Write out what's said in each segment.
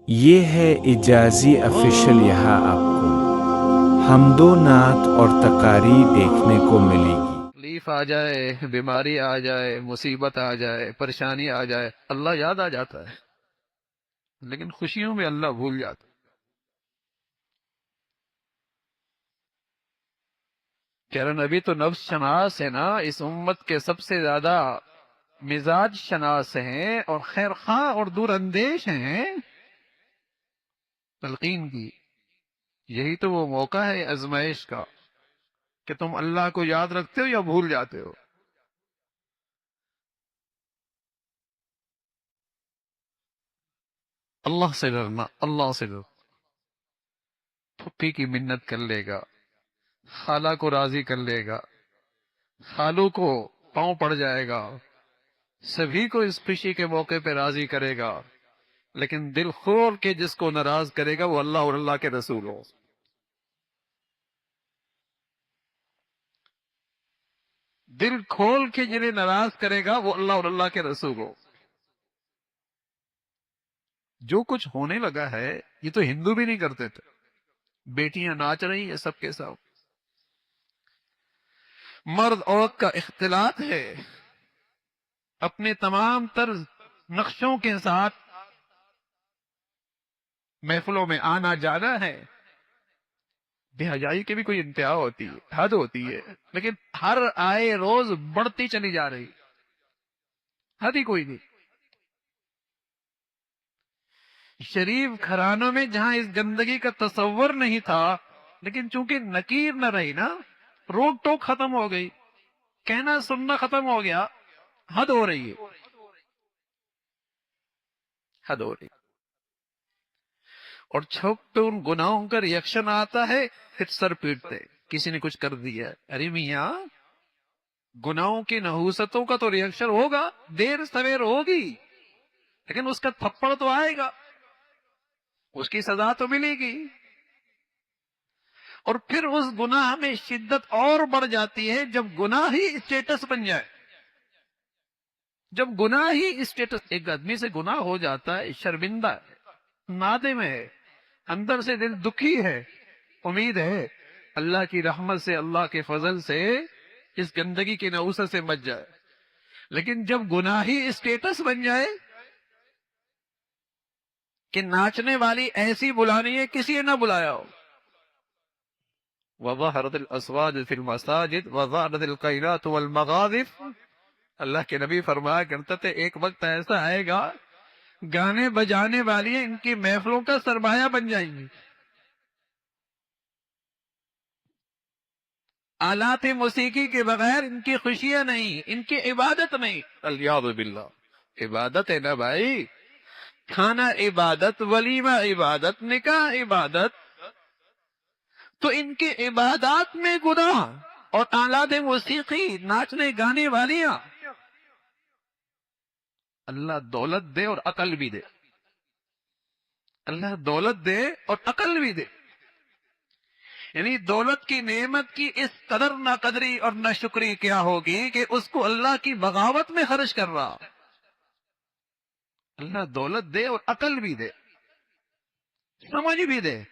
یہ ہے اجازی افیشل، یہاں آپ کو حمد و نعت اور تقاریر دیکھنے کو ملے گی۔ تکلیف آ جائے، بیماری آ جائے، مصیبت آ جائے، پریشانی آ جائے، اللہ یاد آ جاتا ہے، لیکن خوشیوں میں اللہ بھول جاتا ہے۔ کہہ رہے نبی تو نفس شناس ہے نا، اس امت کے سب سے زیادہ مزاج شناس ہیں اور خیر خواہ اور دور اندیش ہیں۔ تلقین کی یہی تو وہ موقع ہے آزمائش کا کہ تم اللہ کو یاد رکھتے ہو یا بھول جاتے ہو۔ اللہ سے ڈرنا، اللہ سے ڈرنا۔ پھپھی کی منت کر لے گا، خالہ کو راضی کر لے گا، خالو کو پاؤں پڑ جائے گا، سبھی کو اس خوشی کے موقع پہ راضی کرے گا، لیکن دل کھول کے جس کو ناراض کرے گا وہ اللہ اور اللہ کے رسول ہو۔ دل کھول کے جنہیں ناراض کرے گا وہ اللہ اور اللہ کے رسول ہو۔ جو کچھ ہونے لگا ہے یہ تو ہندو بھی نہیں کرتے تھے۔ بیٹیاں ناچ رہی ہیں سب کے ساتھ، مرد عورت کا اختلاط ہے، اپنے تمام تر نقشوں کے ساتھ محفلوں میں آنا جانا ہے۔ بے حیائی کی بھی کوئی انتہا ہوتی ہے، حد ہوتی ہے، لیکن ہر آئے روز بڑھتی چلی جا رہی، حد ہی کوئی نہیں۔ شریف گھرانوں میں جہاں اس گندگی کا تصور نہیں تھا، لیکن چونکہ نکیر نہ رہی نا، روک ٹوک ختم ہو گئی، کہنا سننا ختم ہو گیا، حد ہو رہی ہے، حد ہو رہی ہے۔ اور چھپ پہ ان گناہوں کا ریئیکشن آتا ہے، پھر سر پیٹتے، کسی نے کچھ کر دیا، ارے میاں گناہوں کی نحوستوں کا تو ریئیکشن ہوگا، دیر سویر ہوگی، لیکن اس کا تھپڑ تو آئے گا، اس کی سزا تو ملے گی۔ اور پھر اس گناہ میں شدت اور بڑھ جاتی ہے جب گناہ ہی اسٹیٹس بن جائے۔ جب گناہ ہی اسٹیٹس، ایک آدمی سے گناہ ہو جاتا ہے، شرمندہ ہے، نادم ہے، اندر سے دل دکھی ہے، امید ہے اللہ کی رحمت سے، اللہ کے فضل سے اس گندگی کی نحوست سے بچ جائے۔ لیکن جب گناہ ہی اسٹیٹس بن جائے کہ ناچنے والی ایسی بلانی ہے کسی نے نہ بلایا ہو، وَظَهَرَتِ الْأَصْوَاتُ فِي الْمَسَاجِدِ وَظَهَرَتِ الْخَيْرَاتُ وَالْمَغَاظِفُ۔ اللہ کے نبی فرمایا کرتے تھے ایک وقت ایسا آئے گا گانے بجانے والی ان کی محفلوں کا سرمایہ بن جائیں گی، آلات موسیقی کے بغیر ان کی خوشیاں نہیں، ان کی عبادت نہیں۔ الیاذ باللہ، عبادت ہے نا بھائی، کھانا عبادت، ولیمہ عبادت، نکاح عبادت، تو ان کی عبادات میں گناہ اور آلات موسیقی، ناچنے گانے والیاں۔ اللہ دولت دے اور عقل بھی دے، اللہ دولت دے اور عقل بھی دے، یعنی دولت کی نعمت کی اس قدر نہ قدری اور نہ شکری کیا ہوگی کہ اس کو اللہ کی بغاوت میں خرچ کر رہا۔ اللہ دولت دے اور عقل بھی دے، سمجھ بھی دے۔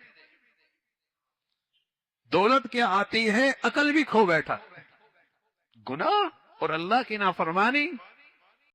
دولت کیا آتی ہے، عقل بھی کھو بیٹھا، گناہ اور اللہ کی نافرمانی۔